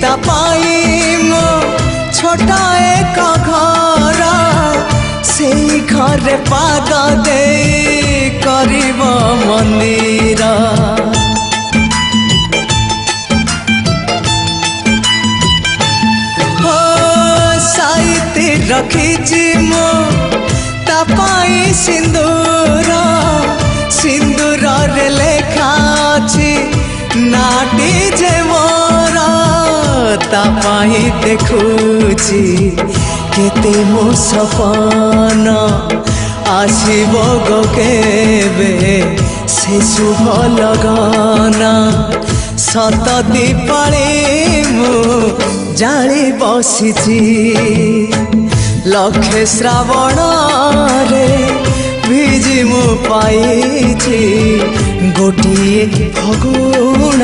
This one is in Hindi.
ता पाई मो छोटा एक घर से घर पाग दे करिब मंदिर हो साइती रखी मो ता पाई सिंदूर सिंदूर रे लेखा अछि नाटी जे मोर ता पाई देखुची केते मो सपन आसीब गो केबे से शुभ लगन सत दीपाली मु जाली बसिची लक्षे श्रावण रे भिजी मु पाइछि गोटिए फगुण।